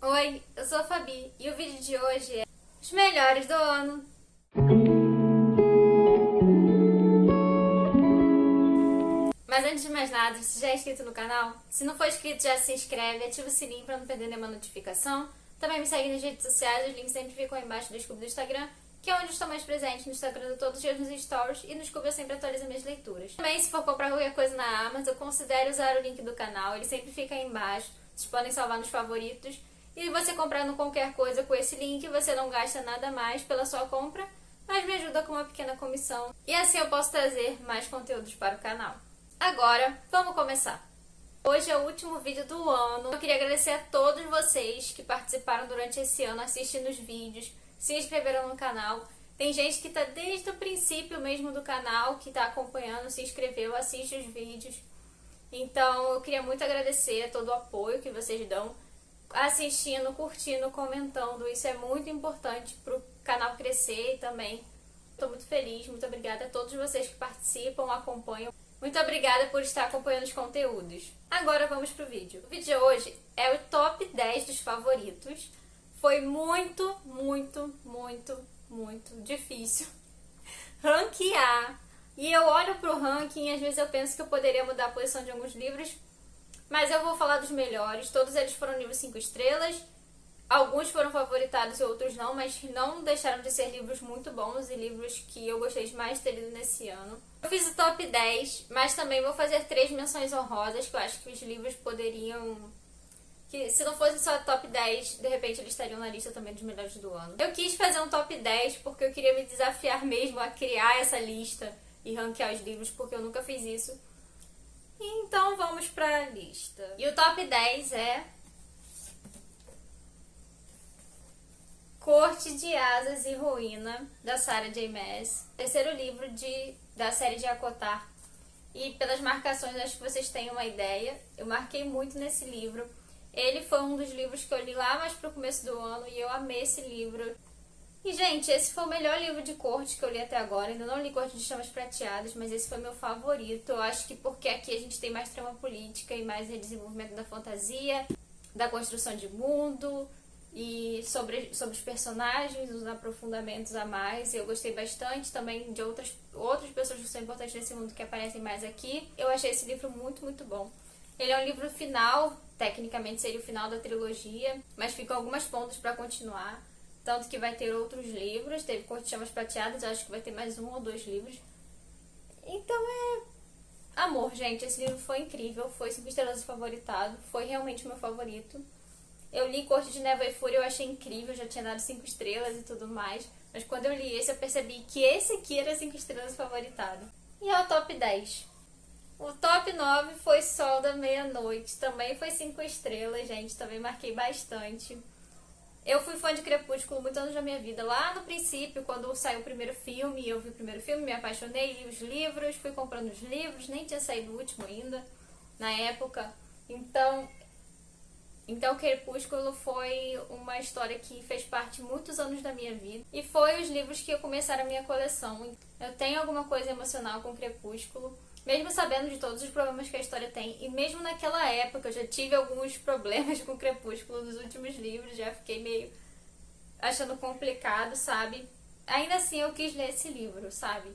Oi, eu sou a Fabi e o vídeo de hoje é os melhores do ano. Mas antes de mais nada, se já é inscrito no canal, se não for inscrito já se inscreve, ativa o sininho para não perder nenhuma notificação. Também me segue nas redes sociais, os links sempre ficam aí embaixo do Scooby do Instagram, que é onde eu estou mais presente. No Instagram eu todos os dias nos stories e no Scooby eu sempre atualizo minhas leituras. Também se for comprar qualquer coisa na Amazon, considere usar o link do canal, ele sempre fica aí embaixo. Vocês podem salvar nos favoritos. E você comprando qualquer coisa com esse link, você não gasta nada mais pela sua compra, mas me ajuda com uma pequena comissão. E assim eu posso trazer mais conteúdos para o canal. Agora, vamos começar! Hoje é o último vídeo do ano. Eu queria agradecer a todos vocês que participaram durante esse ano, assistindo os vídeos, se inscreveram no canal. Tem gente que está desde o princípio mesmo do canal, que está acompanhando, se inscreveu, assiste os vídeos. Então, eu queria muito agradecer a todo o apoio que vocês dão, assistindo, curtindo, comentando. Isso é muito importante para o canal crescer e também estou muito feliz. Muito obrigada a todos vocês que participam, acompanham. Muito obrigada por estar acompanhando os conteúdos. Agora vamos pro vídeo. O vídeo de hoje é o top 10 dos favoritos. Foi muito difícil ranquear. E eu olho pro ranking e às vezes eu penso que eu poderia mudar a posição de alguns livros, mas eu vou falar dos melhores. Todos eles foram nível 5 estrelas. Alguns foram favoritados e outros não, mas não deixaram de ser livros muito bons e livros que eu gostei mais de ter lido nesse ano. Eu fiz o top 10, mas também vou fazer 3 menções honrosas, que eu acho que os livros poderiam... que se não fosse só top 10, de repente eles estariam na lista também dos melhores do ano. Eu quis fazer um top 10 porque eu queria me desafiar mesmo a criar essa lista e ranquear os livros, porque eu nunca fiz isso. Então vamos pra lista. E o top 10 é... Corte de Asas e Ruína, da Sarah J. Maas. Terceiro livro da série de ACOTAR. E pelas marcações, acho que vocês têm uma ideia. Eu marquei muito nesse livro. Ele foi um dos livros que eu li lá mais pro começo do ano e eu amei esse livro. E, gente, esse foi o melhor livro de corte que eu li até agora. Ainda não li Corte de Chamas Prateadas, mas esse foi meu favorito. Eu acho que porque aqui a gente tem mais trama política e mais desenvolvimento da fantasia, da construção de mundo... E sobre os personagens, os aprofundamentos a mais, eu gostei bastante também de outras pessoas que são importantes nesse mundo que aparecem mais aqui. Eu achei esse livro muito bom. Ele é um livro final, tecnicamente seria o final da trilogia, mas ficam algumas pontas para continuar. Tanto que vai ter outros livros, teve Corte de Chamas Prateadas, eu acho que vai ter mais 1 ou 2 livros. Então amor, gente, esse livro foi incrível, foi 5 estrelas favoritado, foi realmente o meu favorito. Eu li Corte de Névoa e Fúria, eu achei incrível, já tinha dado 5 estrelas e tudo mais. Mas quando eu li esse, eu percebi que esse aqui era 5 estrelas favoritado. E é o top 10. O top 9 foi Sol da Meia-Noite. Também foi 5 estrelas, gente. Também marquei bastante. Eu fui fã de Crepúsculo muitos anos da minha vida. Lá no princípio, quando saiu o primeiro filme, eu vi o primeiro filme, me apaixonei, li os livros, fui comprando os livros. Nem tinha saído o último ainda, na época. Então, Crepúsculo foi uma história que fez parte de muitos anos da minha vida. E foi os livros que começaram a minha coleção. Eu tenho alguma coisa emocional com Crepúsculo, mesmo sabendo de todos os problemas que a história tem. E mesmo naquela época, eu já tive alguns problemas com Crepúsculo nos últimos livros. Já fiquei meio achando complicado, sabe? Ainda assim, eu quis ler esse livro, sabe?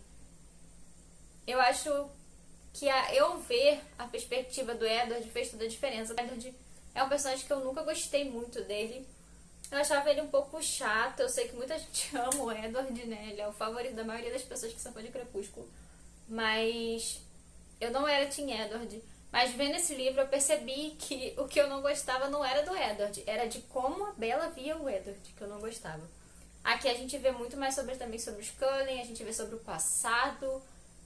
Eu acho que eu ver a perspectiva do Edward fez toda a diferença. O Edward é um personagem que eu nunca gostei muito dele. Eu achava ele um pouco chato. Eu sei que muita gente ama o Edward, né? Ele é o favorito da maioria das pessoas que são fã de Crepúsculo. Mas eu não era Team Edward. Mas vendo esse livro eu percebi que o que eu não gostava não era do Edward. Era de como a Bella via o Edward, que eu não gostava. Aqui a gente vê muito mais também sobre os Cullen. A gente vê sobre o passado.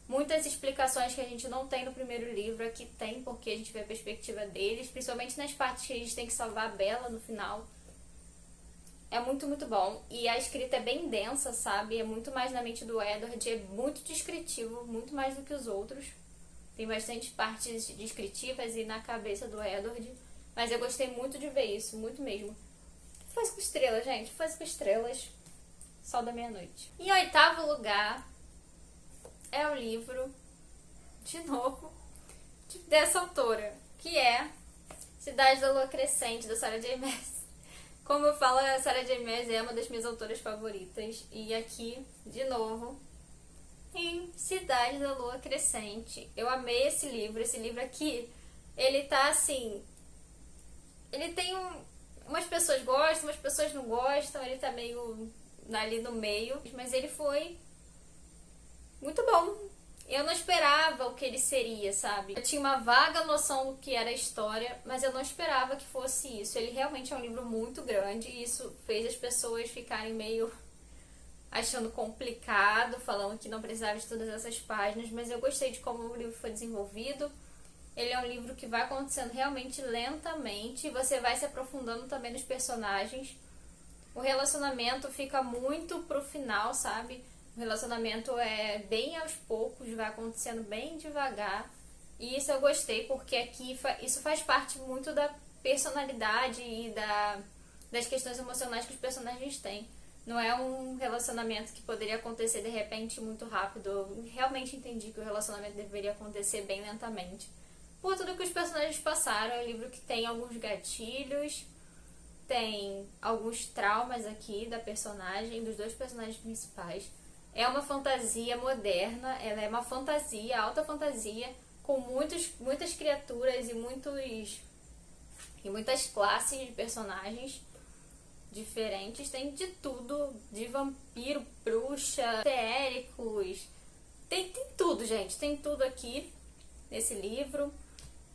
Muitas explicações que a gente não tem no primeiro livro, aqui tem, porque a gente vê a perspectiva deles, principalmente nas partes que a gente tem que salvar a Bella no final. É muito bom. E a escrita é bem densa, sabe? É muito mais na mente do Edward, é muito descritivo, muito mais do que os outros. Tem bastante partes descritivas e na cabeça do Edward. Mas eu gostei muito de ver isso, muito mesmo. Foi 5 estrelas, gente. Foi 5 estrelas. Sol da Meia-Noite. Em 8º lugar... é o livro, de novo, dessa autora, que é Cidade da Lua Crescente, da Sarah J. Maas. Como eu falo, a Sarah J. Maas é uma das minhas autoras favoritas. E aqui, de novo, em Cidade da Lua Crescente. Eu amei esse livro. Esse livro aqui, ele tá assim... Ele tem umas pessoas gostam, umas pessoas não gostam. Ele tá meio ali no meio. Mas ele foi muito bom. Eu não esperava o que ele seria, sabe? Eu tinha uma vaga noção do que era a história, mas eu não esperava que fosse isso. Ele realmente é um livro muito grande e isso fez as pessoas ficarem meio achando complicado, falando que não precisava de todas essas páginas, mas eu gostei de como o livro foi desenvolvido. Ele é um livro que vai acontecendo realmente lentamente e você vai se aprofundando também nos personagens. O relacionamento fica muito pro final, sabe? O relacionamento é bem aos poucos, vai acontecendo bem devagar. E isso eu gostei, porque aqui isso faz parte muito da personalidade e das questões emocionais que os personagens têm. Não é um relacionamento que poderia acontecer de repente muito rápido. Eu realmente entendi que o relacionamento deveria acontecer bem lentamente. Por tudo que os personagens passaram, é um livro que tem alguns gatilhos, tem alguns traumas aqui da personagem, dos dois personagens principais. É uma fantasia moderna, ela é uma fantasia, alta fantasia, com muitas criaturas e muitas classes de personagens diferentes. Tem de tudo, de vampiro, bruxa, feéricos, tem tudo, gente, tem tudo aqui nesse livro.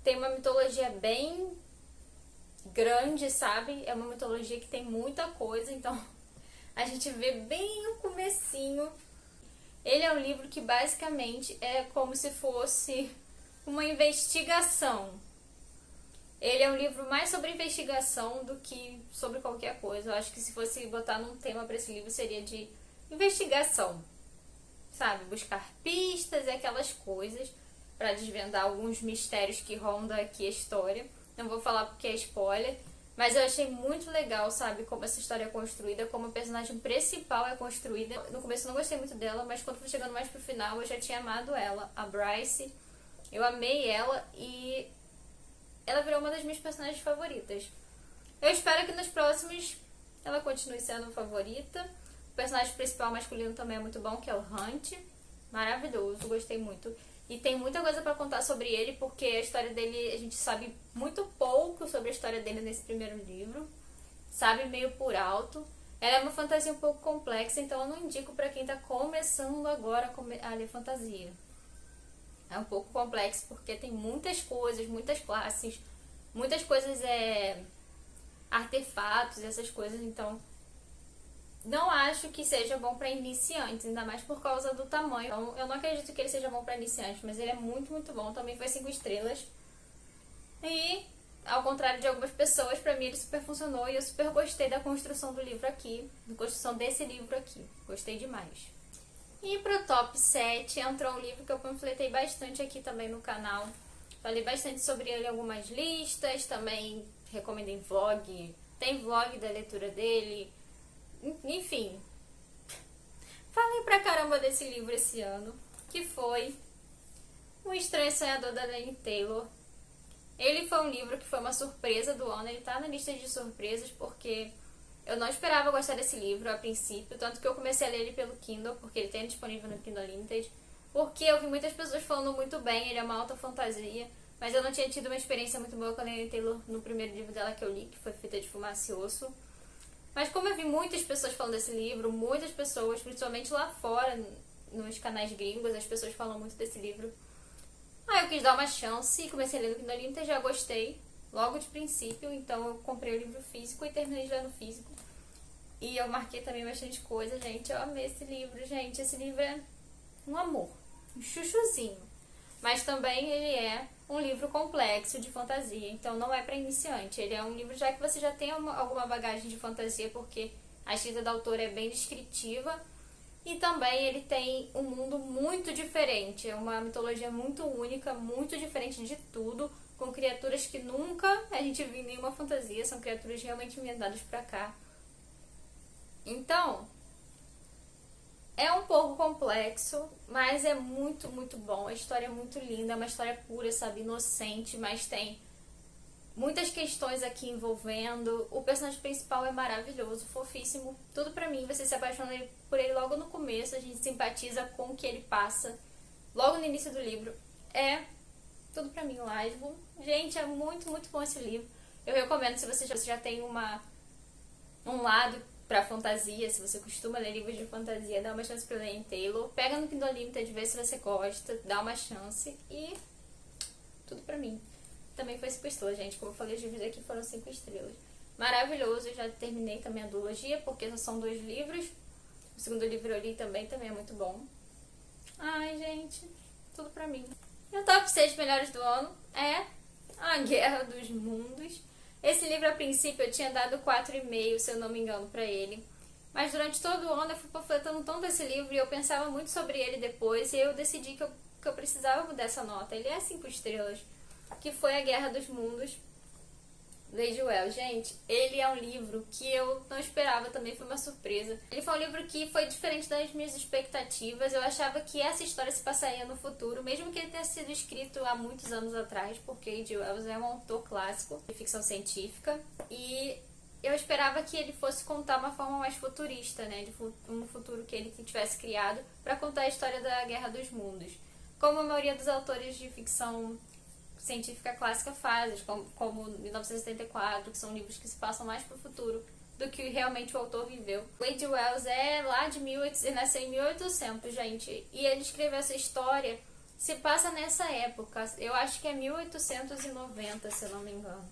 Tem uma mitologia bem grande, sabe? É uma mitologia que tem muita coisa, então a gente vê bem o comecinho. Ele é um livro que basicamente é como se fosse uma investigação. Ele é um livro mais sobre investigação do que sobre qualquer coisa. Eu acho que se fosse botar num tema para esse livro seria de investigação, sabe? Buscar pistas e aquelas coisas para desvendar alguns mistérios que rondam aqui a história. Não vou falar porque é spoiler, mas eu achei muito legal, sabe, como essa história é construída, como a personagem principal é construída. No começo eu não gostei muito dela, mas quando foi chegando mais pro final eu já tinha amado ela, a Bryce. Eu amei ela e ela virou uma das minhas personagens favoritas. Eu espero que nos próximos ela continue sendo favorita. O personagem principal masculino também é muito bom, que é o Hunt. Maravilhoso, gostei muito. E tem muita coisa pra contar sobre ele, porque a história dele, a gente sabe muito pouco sobre a história dele nesse primeiro livro. Sabe meio por alto. Ela é uma fantasia um pouco complexa, então eu não indico pra quem tá começando agora a ler fantasia. É um pouco complexo, porque tem muitas coisas, muitas classes, muitas coisas, artefatos, essas coisas, então não acho que seja bom para iniciantes, ainda mais por causa do tamanho. Então, eu não acredito que ele seja bom para iniciantes, mas ele é muito, muito bom. Também foi 5 estrelas. E, ao contrário de algumas pessoas, pra mim ele super funcionou e eu super gostei da construção do livro aqui, da construção desse livro aqui. Gostei demais. E pro top 7 entrou um livro que eu panfletei bastante aqui também no canal. Falei bastante sobre ele em algumas listas, também recomendei vlog. Tem vlog da leitura dele. Enfim, falei pra caramba desse livro esse ano, que foi O Estranho Sonhador, da Laini Taylor. Ele foi um livro que foi uma surpresa do ano, ele tá na lista de surpresas porque eu não esperava gostar desse livro a princípio, tanto que eu comecei a ler ele pelo Kindle, porque ele tem disponível no Kindle Unlimited, porque eu vi muitas pessoas falando muito bem, ele é uma alta fantasia, mas eu não tinha tido uma experiência muito boa com a Laini Taylor no primeiro livro dela que eu li, que foi Fita de Fumaça e Osso. Mas como eu vi muitas pessoas falando desse livro, muitas pessoas, principalmente lá fora, nos canais gringos, as pessoas falam muito desse livro. Aí eu quis dar uma chance e comecei a ler no Kindle Unlimited, já gostei, logo de princípio, então eu comprei o livro físico e terminei de ler no físico. E eu marquei também bastante coisa, gente, eu amei esse livro, gente, esse livro é um amor, um chuchuzinho. Mas também ele é um livro complexo de fantasia, então não é para iniciante. Ele é um livro já que você já tem alguma bagagem de fantasia, porque a escrita da autora é bem descritiva. E também ele tem um mundo muito diferente, é uma mitologia muito única, muito diferente de tudo, com criaturas que nunca a gente viu em nenhuma fantasia, são criaturas realmente inventadas pra cá. Então, é um pouco complexo, mas é muito, muito bom. A história é muito linda, é uma história pura, sabe, inocente, mas tem Muitas questões aqui envolvendo. O personagem principal é maravilhoso, fofíssimo. Tudo pra mim, você se apaixona por ele logo no começo. A gente simpatiza com o que ele passa logo no início do livro. É tudo pra mim, Lasmo. Gente, é muito, muito bom esse livro. Eu recomendo, se você já tem um lado pra fantasia, se você costuma ler livros de fantasia, dá uma chance pra ler em Taylor. Pega no Kindle Unlimited, vê se você gosta, dá uma chance. E tudo pra mim. Também foi 5 estrelas, gente. Como eu falei, os livros aqui foram 5 estrelas. Maravilhoso. Eu já terminei também a duologia, porque só são 2 livros. O segundo livro eu li também é muito bom. Ai, gente. Tudo pra mim. E o top 6 melhores do ano é A Guerra dos Mundos. Esse livro, a princípio, eu tinha dado 4,5, se eu não me engano, pra ele. Mas durante todo o ano eu fui panfletando tanto esse livro e eu pensava muito sobre ele depois. E eu decidi que eu precisava mudar essa nota. Ele é 5 estrelas. Que foi A Guerra dos Mundos, do H.G. Wells. Gente, ele é um livro que eu não esperava, também foi uma surpresa. Ele foi um livro que foi diferente das minhas expectativas. Eu achava que essa história se passaria no futuro, mesmo que ele tenha sido escrito há muitos anos atrás, porque H.G. Wells é um autor clássico de ficção científica. E eu esperava que ele fosse contar uma forma mais futurista, né, de um futuro que ele tivesse criado para contar a história da Guerra dos Mundos. Como a maioria dos autores de ficção científica clássica faz, como 1984, que são livros que se passam mais para o futuro do que realmente o autor viveu. O H.G. Wells é lá de 1800, ele nasceu em 1800, gente, e ele escreveu essa história, se passa nessa época, eu acho que é 1890, se eu não me engano.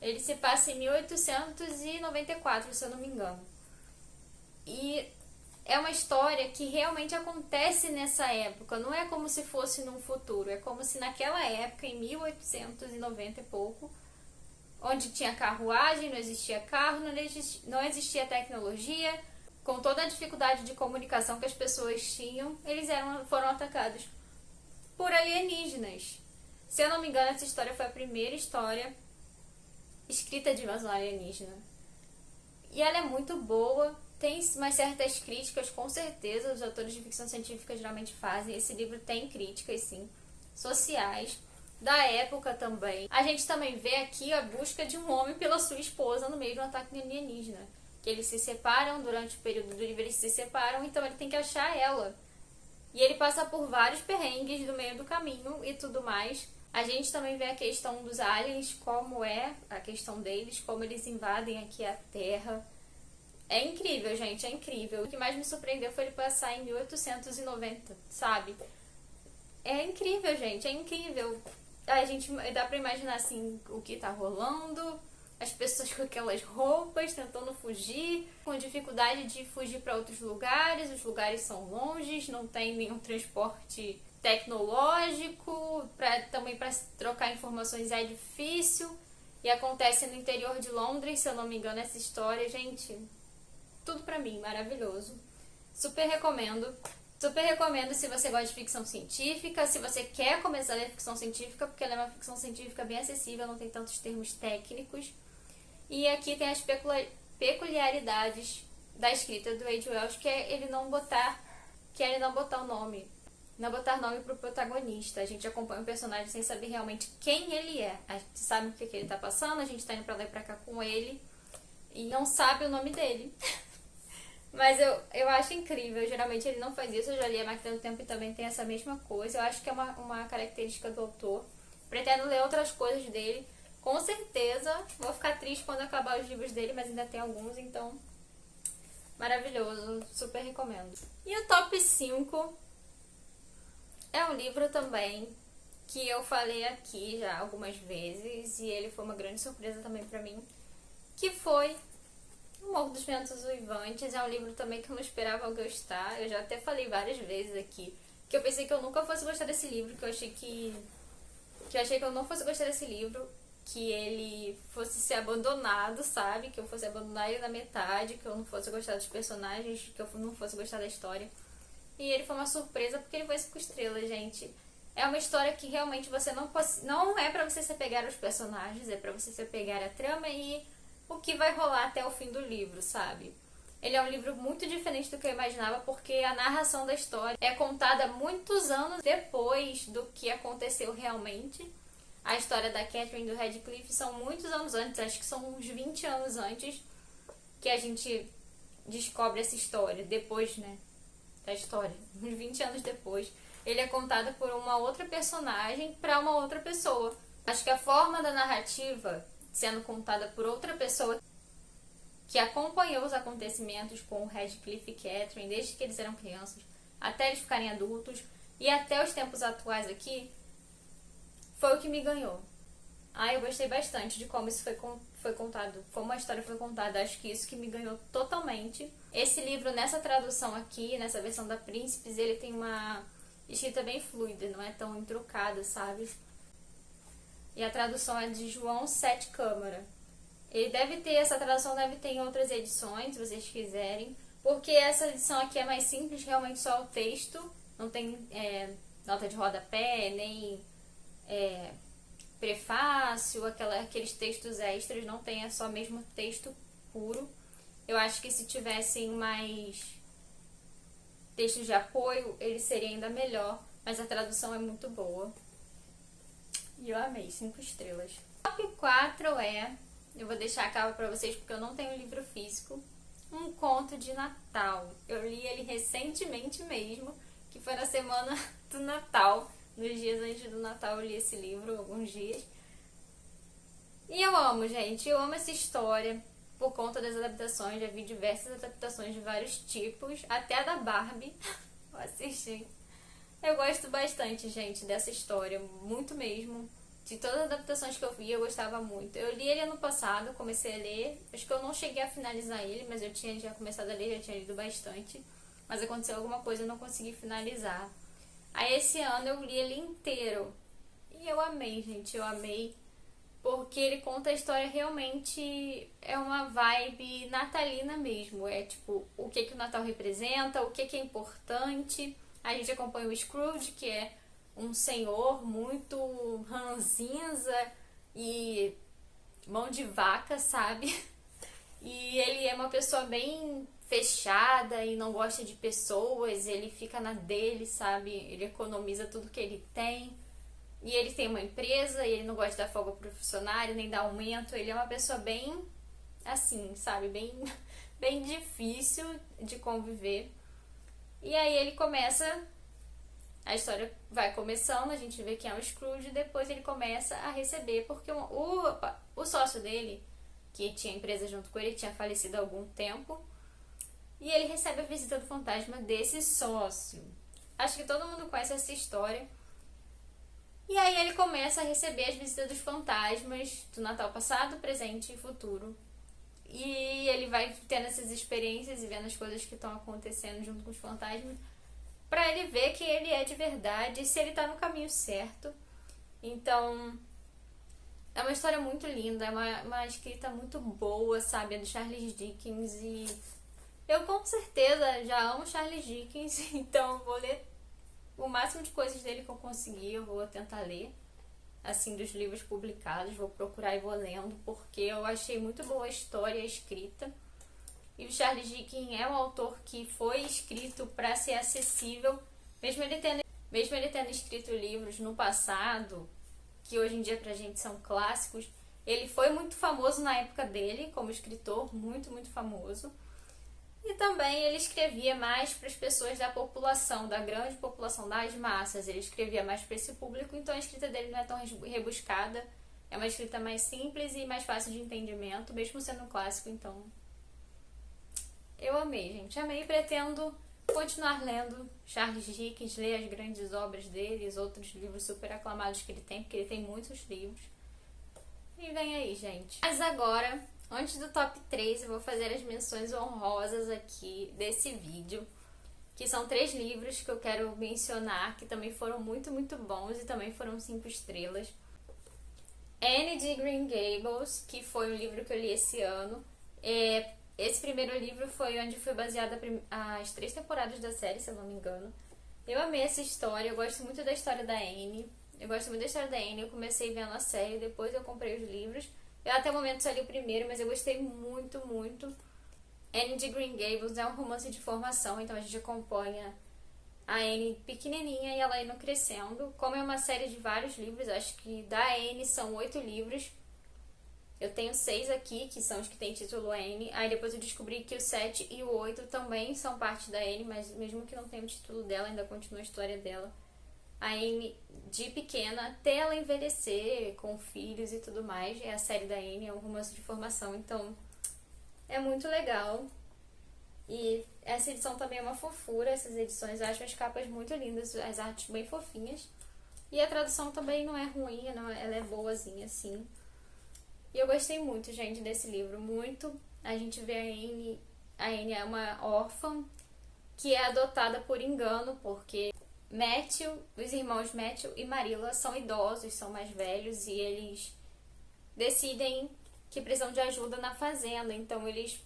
Ele se passa em 1894, se eu não me engano. E é uma história que realmente acontece nessa época, não é como se fosse num futuro, é como se naquela época, em 1890 e pouco, onde tinha carruagem, não existia carro, não existia tecnologia, com toda a dificuldade de comunicação que as pessoas tinham, eles foram atacados por alienígenas. Se eu não me engano, essa história foi a primeira história escrita de invasão alienígena. E ela é muito boa. Tem umas certas críticas, com certeza, os autores de ficção científica geralmente fazem. Esse livro tem críticas, sim, sociais, da época também. A gente também vê aqui a busca de um homem pela sua esposa no meio de um ataque alienígena. Que eles se separam, durante o período do livro eles se separam, então ele tem que achar ela. E ele passa por vários perrengues no meio do caminho e tudo mais. A gente também vê a questão dos aliens, como é a questão deles, como eles invadem aqui a Terra. É incrível, gente, é incrível. O que mais me surpreendeu foi ele passar em 1890, sabe? É incrível, gente, é incrível. A gente dá pra imaginar, assim, o que tá rolando, as pessoas com aquelas roupas, tentando fugir, com dificuldade de fugir para outros lugares, os lugares são longes, não tem nenhum transporte tecnológico, também para trocar informações é difícil, e acontece no interior de Londres, se eu não me engano, essa história, gente... Tudo pra mim, maravilhoso. Super recomendo. Super recomendo se você gosta de ficção científica, se você quer começar a ler ficção científica, porque ela é uma ficção científica bem acessível, não tem tantos termos técnicos. E aqui tem as peculiaridades da escrita do H.G. Wells, que é ele não botar o nome. Não botar nome pro protagonista. A gente acompanha o personagem sem saber realmente quem ele é. A gente sabe o que ele tá passando, a gente tá indo pra lá e pra cá com ele. E não sabe o nome dele. Mas eu acho incrível, geralmente ele não faz isso, eu já li A Máquina do Tempo e também tem essa mesma coisa, eu acho que é uma característica do autor. Pretendo ler outras coisas dele, com certeza, vou ficar triste quando acabar os livros dele, mas ainda tem alguns, então maravilhoso, super recomendo. E o top 5 é um livro também que eu falei aqui já algumas vezes e ele foi uma grande surpresa também pra mim, que foi O Morro dos Ventos Uivantes. É um livro também que eu não esperava gostar. Eu já até falei várias vezes aqui que eu pensei que eu nunca fosse gostar desse livro, que eu achei que eu não fosse gostar desse livro, que ele fosse ser abandonado, sabe? Que eu fosse abandonar ele na metade, que eu não fosse gostar dos personagens, que eu não fosse gostar da história. E ele foi uma surpresa porque ele foi 5 estrelas, gente. É uma história que realmente você não é pra você se apegar aos personagens, é pra você se apegar à trama e o que vai rolar até o fim do livro, sabe? Ele é um livro muito diferente do que eu imaginava, porque a narração da história é contada muitos anos depois do que aconteceu realmente. a história da Catherine e do Radcliffe são muitos anos antes, acho que são uns 20 anos antes que a gente descobre essa história, depois, né, da história, uns 20 anos depois. Ele é contado por uma outra personagem para uma outra pessoa. Acho que a forma da narrativa sendo contada por outra pessoa que acompanhou os acontecimentos com o Radcliffe e Catherine desde que eles eram crianças até eles ficarem adultos e até os tempos atuais aqui, foi o que me ganhou. Eu gostei bastante de como isso foi contado, como a história foi contada. Acho que isso que me ganhou totalmente. Esse livro, nessa tradução aqui, nessa versão da Príncipes, ele tem uma escrita bem fluida, não é tão intrucada, sabe? E a tradução é de João Sete Câmara. Essa tradução deve ter em outras edições, se vocês quiserem, porque essa edição aqui é mais simples, realmente só o texto, não tem nota de rodapé, nem prefácio, aqueles textos extras, não tem, é só mesmo texto puro. Eu acho que se tivessem mais textos de apoio, ele seria ainda melhor, mas a tradução é muito boa. E eu amei, 5 estrelas. Top 4 eu vou deixar a capa pra vocês porque eu não tenho livro físico, Um Conto de Natal. Eu li ele recentemente mesmo, que foi na semana do Natal. Nos dias antes do Natal eu li esse livro, alguns dias. E eu amo, gente. Eu amo essa história por conta das adaptações. Já vi diversas adaptações de vários tipos, até a da Barbie. Eu assisti. Eu gosto bastante, gente, dessa história. Muito mesmo. De todas as adaptações que eu vi, eu gostava muito. Eu li ele ano passado, comecei a ler. Acho que eu não cheguei a finalizar ele, mas eu tinha já começado a ler, já tinha lido bastante. Mas aconteceu alguma coisa e eu não consegui finalizar. Aí esse ano eu li ele inteiro. E eu amei, gente, eu amei. Porque ele conta a história realmente, é uma vibe natalina mesmo. É tipo, o que o Natal representa, o que é importante. A gente acompanha o Scrooge, que é um senhor muito ranzinza e mão de vaca, sabe? E ele é uma pessoa bem fechada e não gosta de pessoas, ele fica na dele, sabe? Ele economiza tudo que ele tem. E ele tem uma empresa e ele não gosta de dar folga pro funcionário, nem dar aumento. Ele é uma pessoa bem assim, sabe? Bem difícil de conviver. E aí ele começa, a história vai começando, a gente vê quem é o Scrooge, e depois ele começa a receber, porque o sócio dele, que tinha empresa junto com ele, tinha falecido há algum tempo, e ele recebe a visita do fantasma desse sócio. Acho que todo mundo conhece essa história. E aí ele começa a receber as visitas dos fantasmas do Natal passado, presente e futuro. E ele vai tendo essas experiências e vendo as coisas que estão acontecendo junto com os fantasmas, pra ele ver que ele é de verdade e se ele tá no caminho certo. Então, é uma história muito linda, é uma escrita muito boa, sabe? É do Charles Dickens e eu com certeza já amo Charles Dickens, então vou ler o máximo de coisas dele que eu conseguir, eu vou tentar ler, assim, dos livros publicados, vou procurar e vou lendo, porque eu achei muito boa a história e a escrita. E o Charles Dickens é um autor que foi escrito para ser acessível, mesmo ele tendo escrito livros no passado, que hoje em dia pra gente são clássicos. Ele foi muito famoso na época dele, como escritor, muito, muito famoso. E também ele escrevia mais para as pessoas da população, da grande população, das massas. Ele escrevia mais para esse público, então a escrita dele não é tão rebuscada. É uma escrita mais simples e mais fácil de entendimento, mesmo sendo um clássico, então... Eu amei, gente. Amei e pretendo continuar lendo Charles Dickens, ler as grandes obras dele, os outros livros super aclamados que ele tem, porque ele tem muitos livros. E vem aí, gente. Mas agora, antes do top 3, eu vou fazer as menções honrosas aqui desse vídeo, que são 3 livros que eu quero mencionar, que também foram muito, muito bons e também foram 5 estrelas. Anne de Green Gables, que foi um livro que eu li esse ano. Esse primeiro livro foi onde foi baseada as 3 temporadas da série, se eu não me engano. Eu amei essa história, eu gosto muito da história da Anne. Eu comecei vendo a série, depois eu comprei os livros. Eu até o momento só li o primeiro, mas eu gostei muito, muito. Anne de Green Gables é um romance de formação, então a gente acompanha a Anne pequenininha e ela indo crescendo. Como é uma série de vários livros, acho que da Anne são 8 livros. Eu tenho 6 aqui, que são os que tem título Anne. Aí depois eu descobri que o 7 e o 8 também são parte da Anne, mas mesmo que não tenha o título dela, ainda continua a história dela. A Anne, de pequena até ela envelhecer, com filhos e tudo mais. É a série da Anne, é um romance de formação, então é muito legal. E essa edição também é uma fofura, essas edições. Eu acho as capas muito lindas, as artes bem fofinhas. E a tradução também não é ruim, ela é boazinha, assim. E eu gostei muito, gente, desse livro, muito. A gente vê a Anne é uma órfã que é adotada por engano, porque os irmãos Matthew e Marilla são idosos, são mais velhos, e eles decidem que precisam de ajuda na fazenda, então eles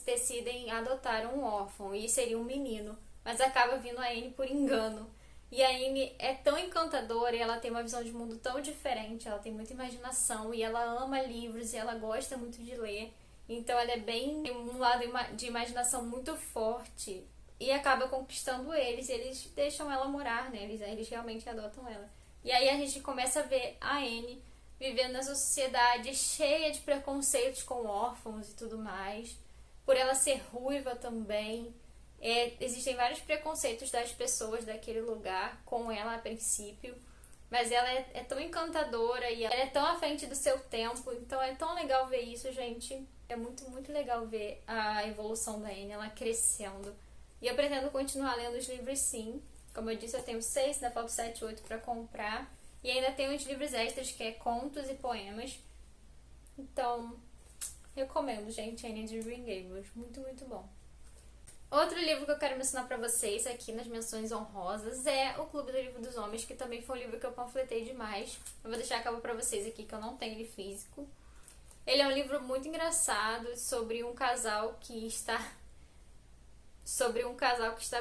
decidem adotar um órfão, e seria um menino, mas acaba vindo a Anne por engano. E a Anne é tão encantadora e ela tem uma visão de mundo tão diferente, ela tem muita imaginação e ela ama livros e ela gosta muito de ler. Então ela é bem, tem um lado de imaginação muito forte e acaba conquistando eles e eles deixam ela morar, né? Eles realmente adotam ela. E aí a gente começa a ver a Anne vivendo nessa sociedade cheia de preconceitos com órfãos e tudo mais. Por ela ser ruiva também. Existem vários preconceitos das pessoas daquele lugar com ela a princípio, mas ela é tão encantadora e ela é tão à frente do seu tempo, então é tão legal ver isso, gente. É muito, muito legal ver a evolução da Anne, ela crescendo. E eu pretendo continuar lendo os livros, sim. Como eu disse, eu tenho 6, ainda falta 7, 8 para comprar. E ainda tenho uns livros extras, que é contos e poemas. Então, recomendo, gente, Anne de Green Gables. Muito, muito bom. Outro livro que eu quero mencionar pra vocês aqui nas menções honrosas é O Clube do Livro dos Homens, que também foi um livro que eu panfletei demais. Eu vou deixar a capa pra vocês aqui, que eu não tenho ele físico. Ele é um livro muito engraçado sobre um casal que está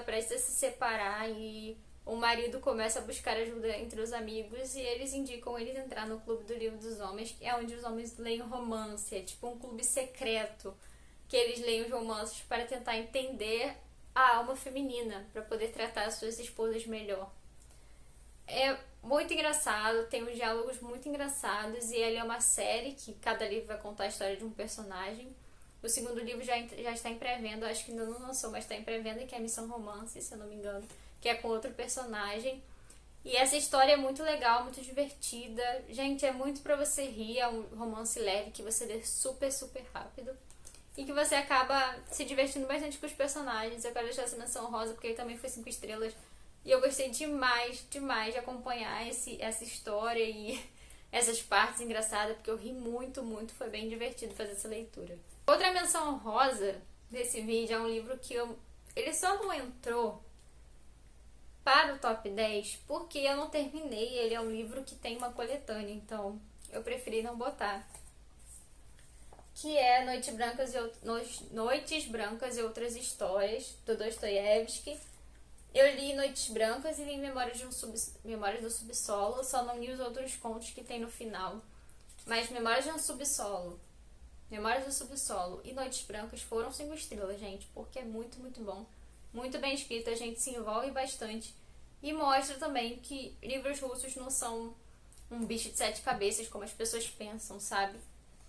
prestes a se separar e o marido começa a buscar ajuda entre os amigos e eles indicam eles entrar no Clube do Livro dos Homens, que é onde os homens leem romance, é tipo um clube secreto, que eles leem os romances para tentar entender a alma feminina, para poder tratar as suas esposas melhor. É muito engraçado, tem uns diálogos muito engraçados e ele é uma série que cada livro vai contar a história de um personagem. O segundo livro já está em pré-venda, acho que ainda não lançou, mas está em pré-venda, que é a Missão Romance, se eu não me engano, que é com outro personagem. E essa história é muito legal, muito divertida. Gente, é muito pra você rir, é um romance leve que você lê super, super rápido. E que você acaba se divertindo bastante com os personagens. Eu quero deixar essa menção rosa porque ele também foi 5 estrelas. E eu gostei demais, demais de acompanhar essa história e essas partes engraçadas, porque eu ri muito, muito. Foi bem divertido fazer essa leitura. Outra menção rosa desse vídeo é um livro que ele só não entrou para o top 10 porque eu não terminei. Ele é um livro que tem uma coletânea, então eu preferi não botar. Que é Noites Brancas e Outras Histórias, do Dostoiévski. Eu li Noites Brancas e li Memórias do Subsolo, só não li os outros contos que tem no final. Mas Memórias do Subsolo e Noites Brancas foram 5 estrelas, gente, porque é muito, muito bom. Muito bem escrito, a gente se envolve bastante. E mostra também que livros russos não são um bicho de 7 cabeças, como as pessoas pensam, sabe?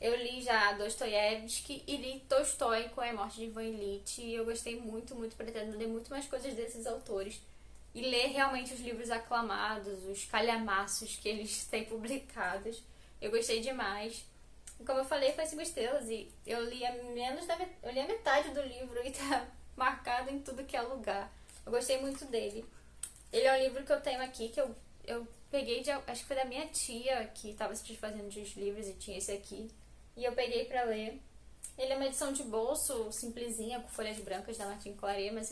Eu li já Dostoiévski e li Tolstói com A Morte de Ivan Ilitch e eu gostei muito, muito, pretendo ler muito mais coisas desses autores e ler realmente os livros aclamados, os calhamaços que eles têm publicados. Eu gostei demais. Como eu falei, foi 5 estrelas e eu li a metade do livro e tá marcado em tudo que é lugar. Eu gostei muito dele. Ele é um livro que eu tenho aqui, que eu peguei, acho que foi da minha tia, que estava se desfazendo dos livros e tinha esse aqui. E eu peguei pra ler. Ele é uma edição de bolso, simplesinha, com folhas brancas da Martin Claret, mas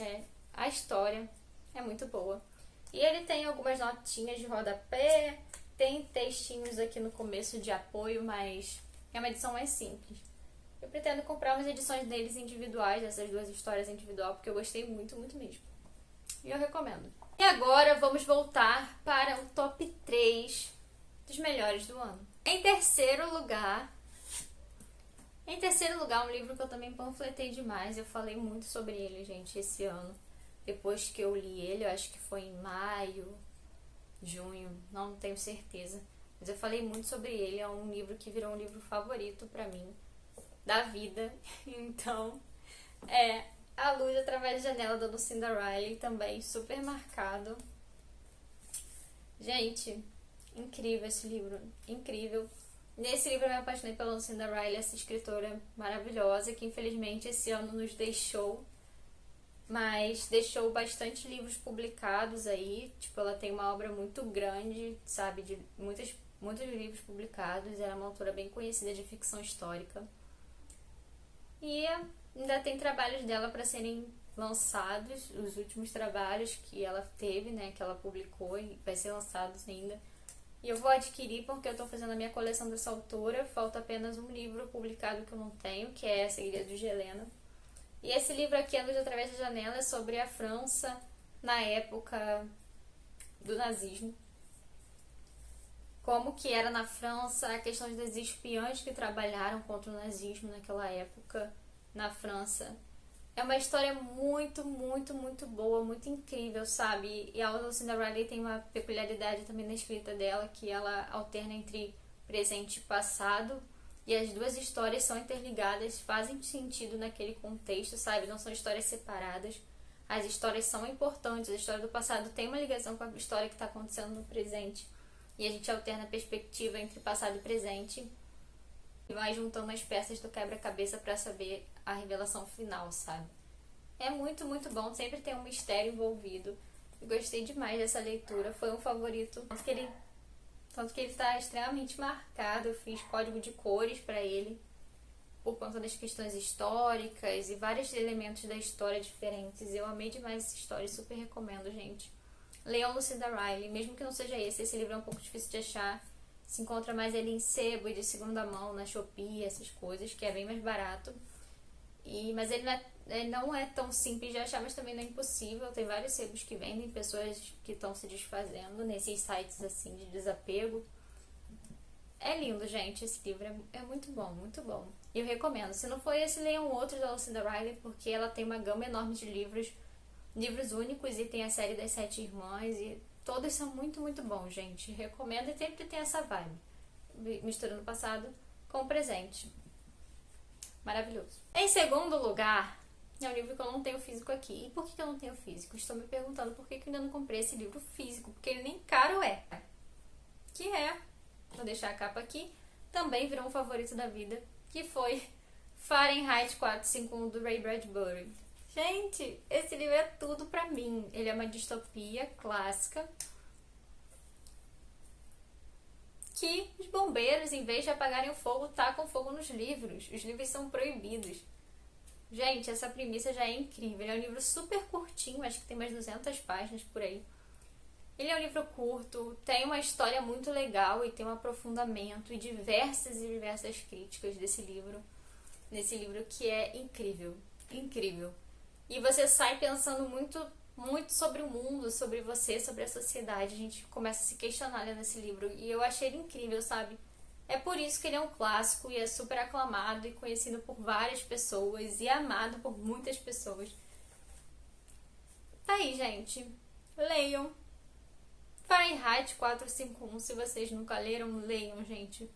a história é muito boa. E ele tem algumas notinhas de rodapé, tem textinhos aqui no começo de apoio, mas é uma edição mais simples. Eu pretendo comprar umas edições deles individuais, dessas 2 histórias individual, porque eu gostei muito, muito mesmo. E eu recomendo. E agora vamos voltar para o top 3 dos melhores do ano. Em terceiro lugar, um livro que eu também panfletei demais. Eu falei muito sobre ele, gente, esse ano. depois que eu li ele, eu acho que foi em maio, junho, não tenho certeza. Mas eu falei muito sobre ele, é um livro que virou um livro favorito pra mim, da vida. Então, A Luz através da Janela, da Lucinda Riley, também super marcado. Gente, incrível esse livro, incrível. Nesse livro eu me apaixonei pela Lucinda Riley, essa escritora maravilhosa, que infelizmente esse ano nos deixou, mas deixou bastante livros publicados aí. Tipo, ela tem uma obra muito grande, sabe, de muitos livros publicados. Ela é uma autora bem conhecida de ficção histórica. E ainda tem trabalhos dela para serem lançados, os últimos trabalhos que ela teve, né, que ela publicou, e vai ser lançados ainda. E eu vou adquirir porque eu tô fazendo a minha coleção dessa autora. Falta apenas um livro publicado que eu não tenho, que é Segredos de Helena. E esse livro aqui, A Luz através da Janela, é sobre a França na época do nazismo. Como que era na França, a questão das espiãs que trabalharam contra o nazismo naquela época na França. É uma história muito, muito, muito boa, muito incrível, sabe? E a Lucinda Riley tem uma peculiaridade também na escrita dela, que ela alterna entre presente e passado, e as duas histórias são interligadas, fazem sentido naquele contexto, sabe? Não são histórias separadas. As histórias são importantes, a história do passado tem uma ligação com a história que está acontecendo no presente, e a gente alterna a perspectiva entre passado e presente, e vai juntando as peças do quebra-cabeça para saber a revelação final, sabe? É muito, muito bom, sempre tem um mistério envolvido. Eu gostei demais dessa leitura, foi um favorito. Tanto que ele está extremamente marcado, eu fiz código de cores para ele, por conta das questões históricas e vários elementos da história diferentes. Eu amei demais essa história e super recomendo, gente. Leiam Lucinda Riley, mesmo que não seja esse livro é um pouco difícil de achar. Se encontra mais ele em sebo e de segunda mão, na Shopee, essas coisas, que é bem mais barato. Mas ele não é tão simples de achar, mas também não é impossível. Tem vários sebos que vendem, pessoas que estão se desfazendo nesses sites assim de desapego. É lindo, gente, esse livro é muito bom, muito bom. E eu recomendo. Se não for esse, leiam outros da Lucinda Riley, porque ela tem uma gama enorme de livros únicos, e tem a série das 7 irmãs, e todos são muito, muito bons, gente. Recomendo, e sempre tem essa vibe, misturando o passado com o presente. Maravilhoso. Em segundo lugar, é um livro que eu não tenho físico aqui. E por que eu não tenho físico? Estou me perguntando por que eu ainda não comprei esse livro físico, porque ele nem caro é. Vou deixar a capa aqui, também virou um favorito da vida, que foi Fahrenheit 451, do Ray Bradbury. Gente, esse livro é tudo pra mim. Ele é uma distopia clássica que os bombeiros, em vez de apagarem o fogo, tacam fogo nos livros. Os livros são proibidos. Gente, essa premissa já é incrível. Ele é um livro super curtinho, acho que tem mais 200 páginas por aí. Ele é um livro curto, tem uma história muito legal e tem um aprofundamento e diversas críticas desse livro. Nesse livro que é incrível, incrível. E você sai pensando muito, muito sobre o mundo, sobre você, sobre a sociedade. A gente começa a se questionar lendo esse livro. E eu achei ele incrível, sabe? É por isso que ele é um clássico e é super aclamado e conhecido por várias pessoas e amado por muitas pessoas. Tá aí, gente. Leiam. Fahrenheit 451, se vocês nunca leram, leiam, gente.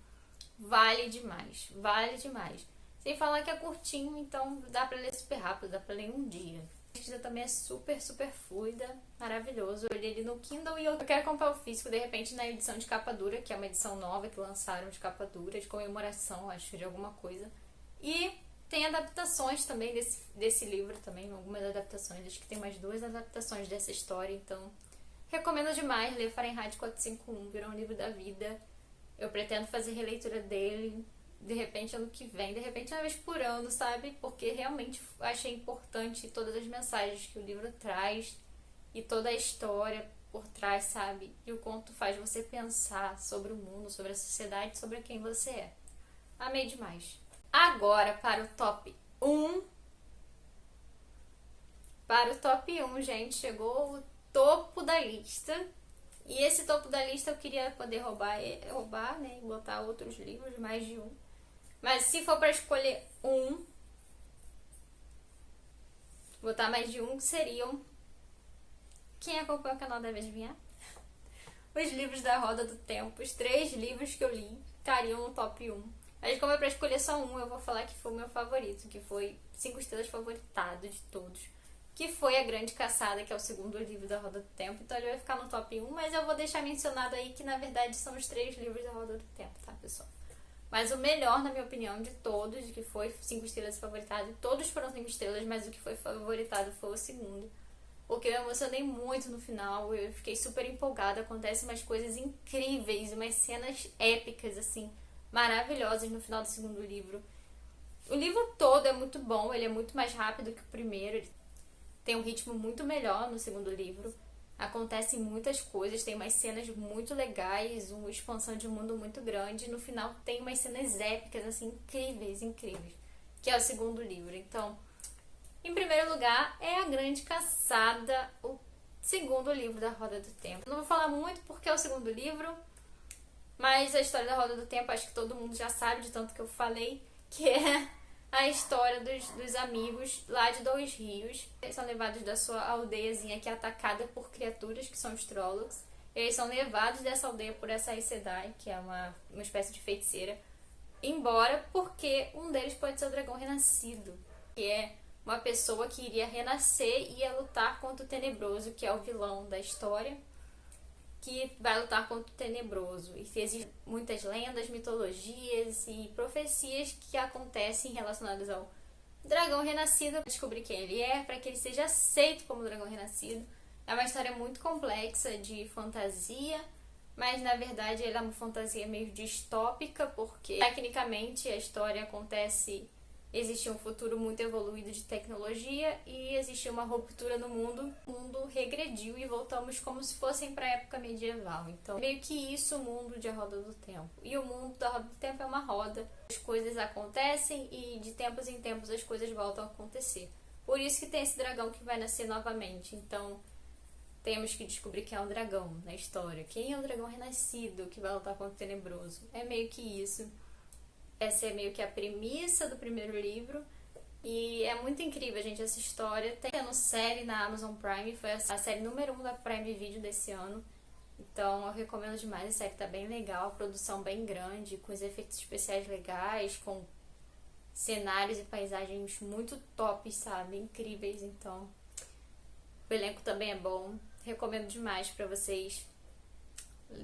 Vale demais, vale demais. Sem falar que é curtinho, então dá pra ler super rápido, dá pra ler em um dia. A escrita também é super, super fluida, maravilhoso. Eu li ele no Kindle e eu quero comprar o físico, de repente, na edição de capa dura, que é uma edição nova que lançaram de capa dura, de comemoração, acho, de alguma coisa. E tem adaptações também desse livro também, algumas adaptações. Acho que tem mais 2 adaptações dessa história, então recomendo demais ler Fahrenheit 451, virou um livro da vida. Eu pretendo fazer releitura dele, de repente ano que vem, de repente uma vez por ano, sabe? Porque realmente achei importante todas as mensagens que o livro traz e toda a história por trás, sabe? E o quanto faz você pensar sobre o mundo, sobre a sociedade, sobre quem você é. Amei demais. Agora para o top 1. Para o top 1, gente, chegou o topo da lista. E esse topo da lista eu queria poder roubar, né? E botar outros livros, mais de um. Mas se for para escolher um, botar mais de um, seriam Quem acompanha o canal deve adivinhar. Os livros da Roda do Tempo, os 3 livros que eu li, estariam no top 1. Mas como é pra escolher só um, eu vou falar que foi o meu favorito, que foi 5 estrelas favoritado de todos. Que foi A Grande Caçada, que é o segundo livro da Roda do Tempo. Então ele vai ficar no top 1, mas eu vou deixar mencionado aí que na verdade são os 3 livros da Roda do Tempo, tá, pessoal? Mas o melhor, na minha opinião, de todos, que foi 5 estrelas favoritado, todos foram 5 estrelas, mas o que foi favoritado foi o segundo. Porque eu me emocionei muito no final, eu fiquei super empolgada, acontecem umas coisas incríveis, umas cenas épicas, assim, maravilhosas no final do segundo livro. O livro todo é muito bom, ele é muito mais rápido que o primeiro, ele tem um ritmo muito melhor no segundo livro. Acontecem muitas coisas, tem umas cenas muito legais, uma expansão de mundo muito grande. No final tem umas cenas épicas, assim, incríveis, incríveis. Que é o segundo livro. Então, em primeiro lugar, é A Grande Caçada, o segundo livro da Roda do Tempo. Não vou falar muito porque é o segundo livro, mas a história da Roda do Tempo, acho que todo mundo já sabe de tanto que eu falei, que é a história dos amigos lá de Dois Rios. Eles são levados da sua aldeiazinha que é atacada por criaturas que são os Trollocs. Eles são levados dessa aldeia por essa Aes Sedai, que é uma espécie de feiticeira, embora porque um deles pode ser o dragão renascido, que é uma pessoa que iria renascer e ia lutar contra o Tenebroso, que é o vilão da história, que vai lutar contra o Tenebroso. E existem muitas lendas, mitologias e profecias que acontecem relacionadas ao dragão renascido. Descobrir quem ele é, para que ele seja aceito como dragão renascido. É uma história muito complexa de fantasia, mas na verdade ela é uma fantasia meio distópica, porque tecnicamente a história acontece... Existia um futuro muito evoluído de tecnologia e existia uma ruptura no mundo. O mundo regrediu e voltamos como se fossem para a época medieval. Então, meio que isso o mundo de A Roda do Tempo. E o mundo da Roda do Tempo é uma roda. As coisas acontecem e de tempos em tempos as coisas voltam a acontecer. Por isso que tem esse dragão que vai nascer novamente. Então, temos que descobrir quem é o dragão na história. Quem é o dragão renascido que vai lutar contra o Tenebroso. É meio que isso. Essa é meio que a premissa do primeiro livro. E é muito incrível, gente, essa história. Tem uma série na Amazon Prime, foi a série número 1 da Prime Video desse ano. Então eu recomendo demais, a série tá bem legal, a produção bem grande, com os efeitos especiais legais, com cenários e paisagens muito top, sabe? Incríveis, então o elenco também é bom. Recomendo demais pra vocês.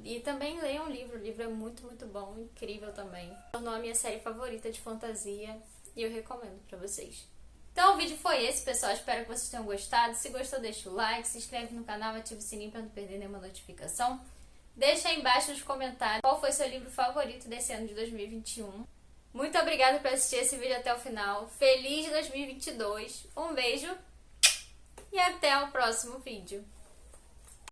E também leiam o livro é muito, muito bom, incrível também. Tornou a minha série favorita de fantasia e eu recomendo pra vocês. Então o vídeo foi esse, pessoal, espero que vocês tenham gostado. Se gostou, deixa o like, se inscreve no canal, ativa o sininho pra não perder nenhuma notificação. Deixa aí embaixo nos comentários qual foi seu livro favorito desse ano de 2021. Muito obrigada por assistir esse vídeo até o final. Feliz 2022, um beijo e até o próximo vídeo.